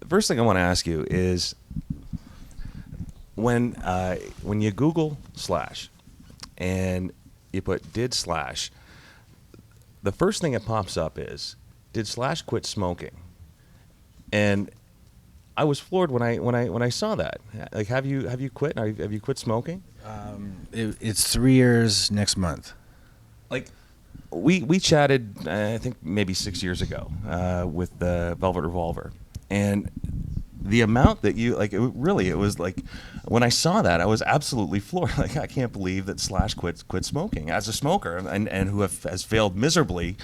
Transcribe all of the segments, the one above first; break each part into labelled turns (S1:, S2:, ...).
S1: first thing I want to ask you is when you Google Slash and you put did Slash, the first thing that pops up is did Slash quit smoking? And I was floored when I saw that. Like, have you quit? Have you quit smoking?
S2: It's 3 years next month.
S1: Like, we chatted, I think maybe 6 years ago, with the Velvet Revolver, and the amount that you like, it was like, when I saw that, I was absolutely floored. Like, I can't believe that Slash quit smoking as a smoker, and who has failed miserably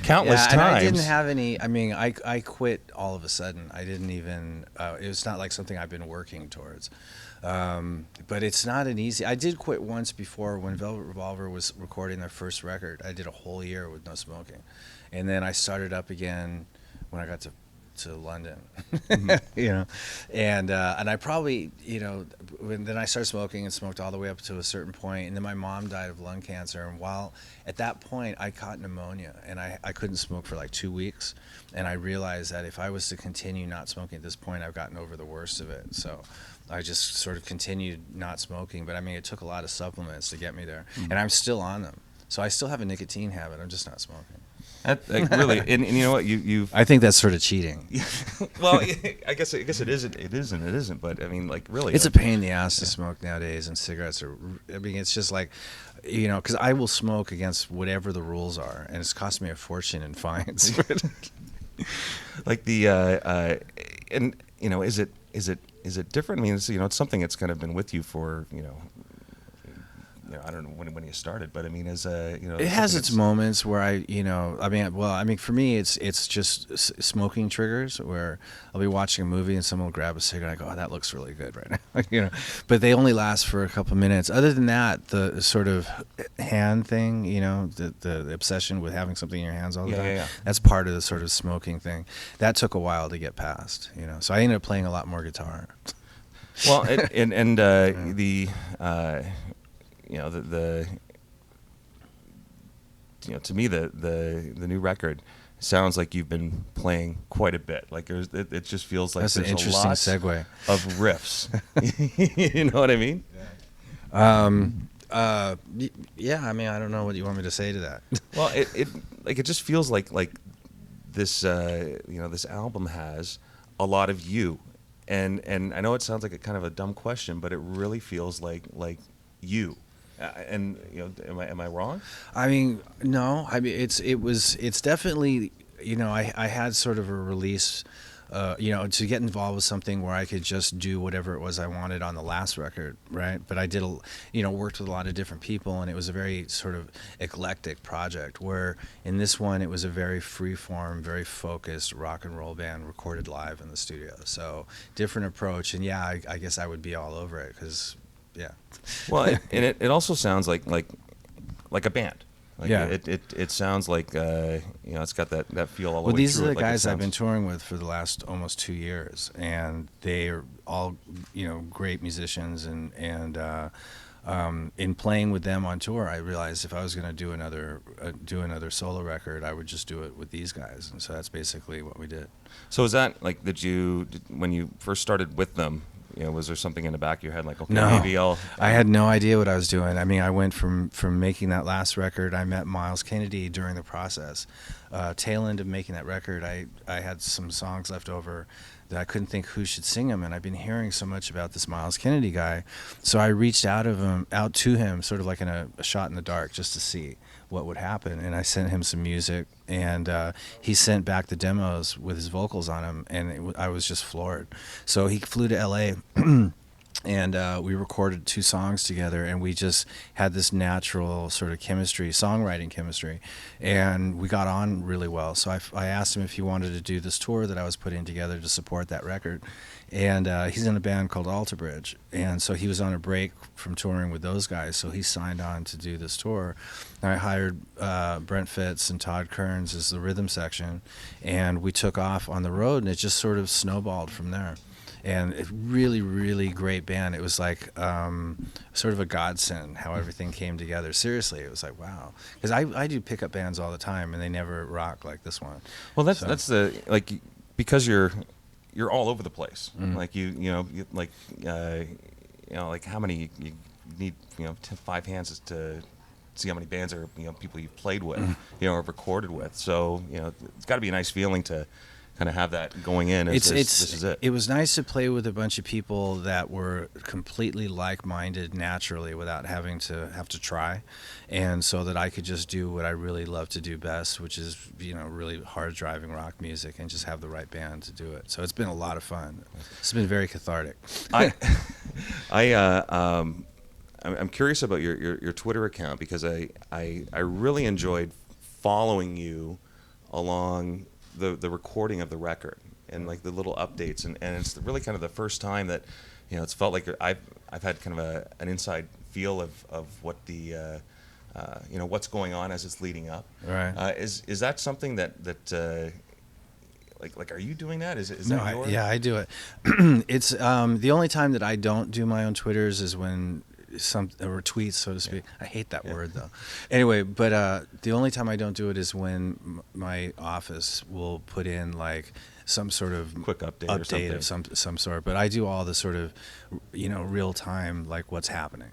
S1: countless times.
S2: And I didn't have any. I mean, I quit all of a sudden. I didn't even. It was not like something I've been working towards. But it's not an easy. I did quit once before when Velvet Revolver was recording their first record. I did a whole year with no smoking, and then I started up again when I got to London, and I probably, then I started smoking and smoked all the way up to a certain point, and then my mom died of lung cancer, and while at that point I caught pneumonia, and I couldn't smoke for like 2 weeks, and I realized that if I was to continue not smoking at this point, I've gotten over the worst of it, so I just sort of continued not smoking, but I mean, it took a lot of supplements to get me there, and I'm still on them, so I still have a nicotine habit, I'm just not smoking.
S1: Like, really, and you know what, you
S2: I think that's sort of cheating.
S1: Well, I guess it isn't. It isn't. But I mean, like, really,
S2: it's a pain in the ass to smoke nowadays, and cigarettes are. I mean, it's just like, because I will smoke against whatever the rules are, and it's cost me a fortune in fines.
S1: Like the and is it different? I mean, it's something that's kind of been with you for I don't know when you started, but I mean, it
S2: has its moments where I mean, for me, it's just smoking triggers where I'll be watching a movie and someone will grab a cigarette and I go, oh, that looks really good right now, but they only last for a couple of minutes. Other than that, the sort of hand thing, the obsession with having something in your hands all the time, that's part of the sort of smoking thing. That took a while to get past, so I ended up playing a lot more guitar.
S1: Well, to me the new record sounds like you've been playing quite a bit. Like it just feels like
S2: that's an interesting segue
S1: of riffs. You know what I mean?
S2: Yeah. I mean, I don't know what you want me to say to that.
S1: Well, it just feels like this this album has a lot of you, and I know it sounds like a kind of a dumb question, but it really feels like you. And am I wrong?
S2: I mean, no. I mean, it's definitely, I had sort of a release, to get involved with something where I could just do whatever it was I wanted on the last record, right? But I did, worked with a lot of different people, and it was a very sort of eclectic project. Where in this one, it was a very free-form, very focused rock and roll band recorded live in the studio. So different approach, and yeah, I guess I would be all over it because. Yeah.
S1: Well, and it also sounds like a band. Like
S2: yeah.
S1: It sounds like it's got that feel all the way through.
S2: Well, these are the guys I've been touring with for the last almost 2 years, and they are all great musicians, and in playing with them on tour, I realized if I was going to do another solo record, I would just do it with these guys, and so that's basically what we did.
S1: So is that like when you first started with them? Was there something in the back of your head like, okay,
S2: no,
S1: maybe I'll...
S2: I had no idea what I was doing. I mean, I went from making that last record. I met Miles Kennedy during the process. Tail end of making that record, I had some songs left over that I couldn't think who should sing them, and I've been hearing so much about this Miles Kennedy guy. So I reached out to him, sort of like in a shot in the dark, just to see what would happen. And I sent him some music, and he sent back the demos with his vocals on them, and I was just floored. So he flew to LA and we recorded 2 songs together, and we just had this natural sort of chemistry, songwriting chemistry, and we got on really well. So I asked him if he wanted to do this tour that I was putting together to support that record, and he's in a band called Alter Bridge, and so he was on a break from touring with those guys, so he signed on to do this tour. And I hired Brent Fitz and Todd Kearns as the rhythm section, and we took off on the road, and it just sort of snowballed from there. And a really, really great band. It was like sort of a godsend how everything came together. Seriously, it was like, wow. Because I do pickup bands all the time, and they never rock like this one.
S1: Well, that's the, like, because you're you're all over the place.
S2: Mm.
S1: Like like how many you need, 5 hands to see how many bands or people you've played with, or recorded with. So it's got to be a nice feeling to kind of have that going in. This is it.
S2: It was nice to play with a bunch of people that were completely like-minded naturally without having to try, and so that I could just do what I really love to do best, which is really hard-driving rock music, and just have the right band to do it. So it's been a lot of fun. It's been very cathartic.
S1: I'm curious about your Twitter account, because I really enjoyed following you along the recording of the record, and like the little updates, and it's really kind of the first time that it's felt like I've had kind of an inside feel of what the what's going on as it's leading up.
S2: Right.
S1: Is that something that like are you doing that? Is
S2: No,
S1: that yours?
S2: yeah, I do it. It's the only time that I don't do my own Twitters is when or tweets, so to speak. I hate that word though. Anyway, but the only time I don't do it is when my office will put in like some sort of
S1: quick update
S2: of some sort. But I do all the sort of real time, like what's happening.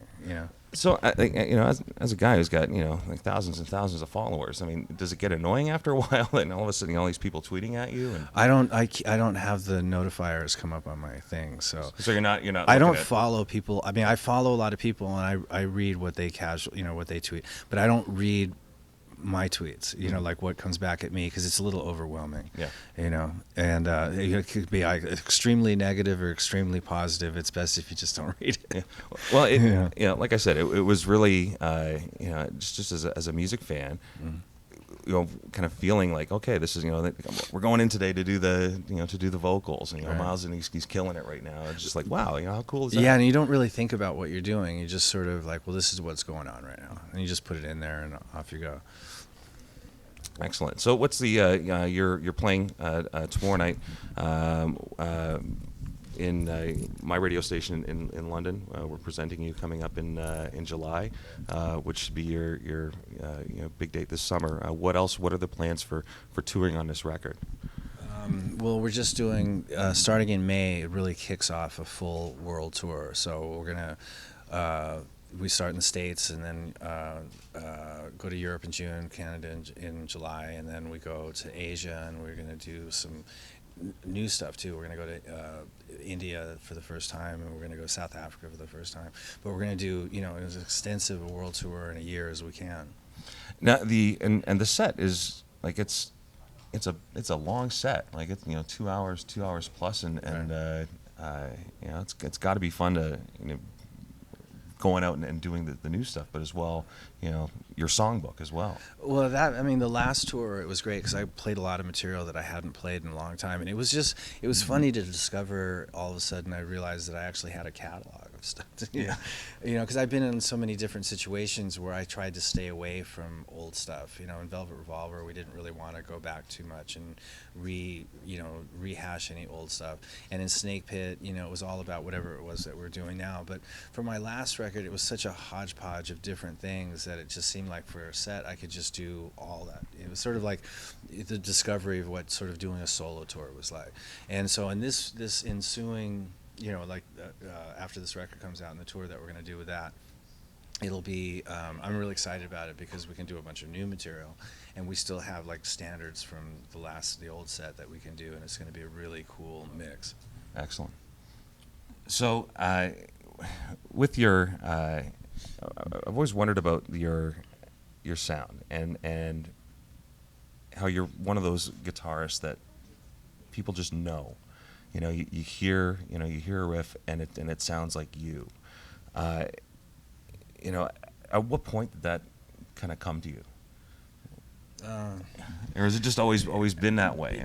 S1: So I think, as a guy who's got like thousands and thousands of followers, I mean, does it get annoying after a while, and all of a sudden all these people tweeting at you? And
S2: I don't have the notifiers come up on my thing, so
S1: you're not.
S2: I don't follow people. I mean, I follow a lot of people, and I read what they what they tweet, but I don't read my tweets, like what comes back at me, because it's a little overwhelming.
S1: Yeah.
S2: And it could be extremely negative or extremely positive. It's best if you just don't read it.
S1: Yeah. Well, like I said, it was really, just as a music fan, kind of feeling like, okay, this is, we're going in today to do the vocals, and
S2: Right.
S1: Miles, and he's killing it right now. It's just like, wow, how cool is that?
S2: Yeah, and you don't really think about what you're doing. You just sort of like, well, this is what's going on right now, and you just put it in there, and off you go.
S1: Excellent. So what's the you're playing tomorrow night in my radio station in London. We're presenting you coming up in July, which should be your big date this summer. What else? What are the plans for touring on this record?
S2: Well, we're just doing starting in May. It really kicks off a full world tour. So we're gonna. We start in the States, and then go to Europe in June, Canada in July, and then we go to Asia, and we're going to do some new stuff too. We're going to go to India for the first time, and we're going to go to South Africa for the first time. But we're going to do as extensive a world tour in a year as we can.
S1: Now and the set is like it's a long set, like it's 2 hours plus, and it's got to be fun to going out and doing the new stuff, but as well, your songbook as well.
S2: Well, the last tour, it was great because I played a lot of material that I hadn't played in a long time, and it was funny to discover. All of a sudden, I realized that I actually had a catalog of stuff. Because I've been in so many different situations where I tried to stay away from old stuff. In Velvet Revolver, we didn't really want to go back too much and rehash any old stuff. And in Snake Pit, it was all about whatever it was that we're doing now. But for my last record, it was such a hodgepodge of different things that it just seemed like for a set I could just do all that. It was sort of like the discovery of what sort of doing a solo tour was like. And so in this ensuing, after this record comes out and the tour that we're going to do with that, it'll be I'm really excited about it because we can do a bunch of new material, and we still have like standards from the old set that we can do, and it's going to be a really cool mix.
S1: Excellent. So with your I've always wondered about your sound and how you're one of those guitarists that people just know. You hear a riff and it sounds like you. At what point did that kind of come to you? Or has it just always been that way?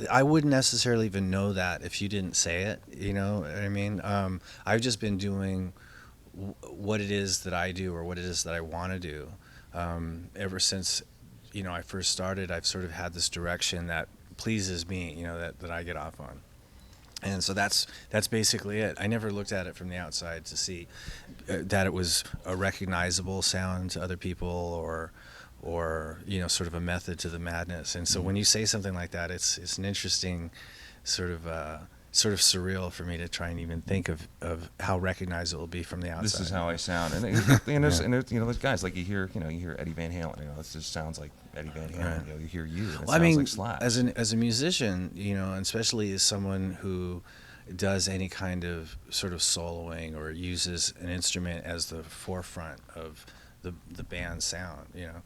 S2: I wouldn't necessarily even know that if you didn't say it. You know what I mean? I've just been doing what it is that I do or what it is that I want to do. Ever since, I first started, I've sort of had this direction that pleases me, that I get off on. And so that's basically it. I never looked at it from the outside to see that it was a recognizable sound to other people or sort of a method to the madness. And so when you say something like that, it's an interesting sort of surreal for me to try and even think of how recognized it will be from the outside.
S1: This is how I sound, and there's you know, there's guys like you hear Eddie Van Halen, you know, this just sounds like Eddie Van Halen.
S2: Right.
S1: You know, you hear you, and it
S2: Well,
S1: sounds
S2: I mean,
S1: like Slash.
S2: as a musician, you know, and especially as someone who does any kind of sort of soloing or uses an instrument as the forefront of the band's sound, you know,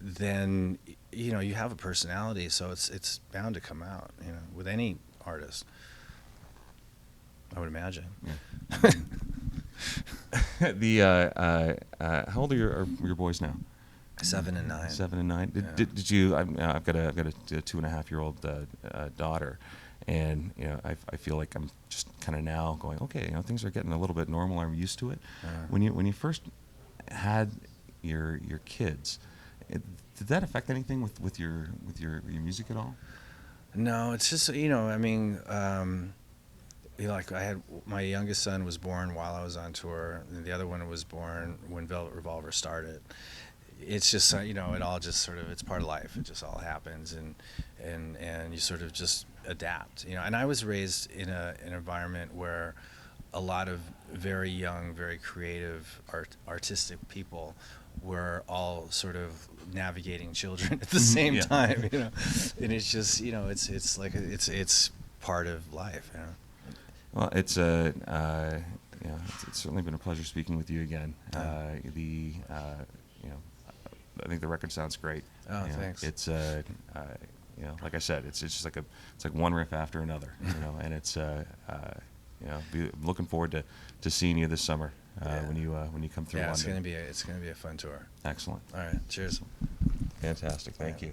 S2: then you know you have a personality, so it's bound to come out, you know, with any artist, I would imagine.
S1: Yeah. How old are your boys now?
S2: 7 and 9.
S1: 7 and 9.
S2: Yeah.
S1: Did you? I've got a 2.5-year-old daughter, and you know I feel like I'm just kind of now going, okay, you know, things are getting a little bit normal. I'm used to it. When you first had your kids, did that affect anything with your music at all?
S2: No, it's just, you know, I mean, you know, like my youngest son was born while I was on tour, and the other one was born when Velvet Revolver started. It's just, you know, it all just sort of, it's part of life. It just all happens, and you sort of just adapt, you know. And I was raised in an environment where a lot of very young, very creative, artistic people were all sort of navigating children at the same
S1: Yeah.
S2: time, you know. And it's just, you know, it's like it's part of life, you know.
S1: Well, you know, it's certainly been a pleasure speaking with you again. You know, I think the record sounds great.
S2: Oh,
S1: you know,
S2: thanks.
S1: It's you know, like I said, it's just like it's like one riff after another, you know, and it's you know, looking forward to seeing you this summer when you come through
S2: Yeah,
S1: London.
S2: it's gonna be a fun tour.
S1: Excellent.
S2: All right, cheers.
S1: Fantastic. Thank you.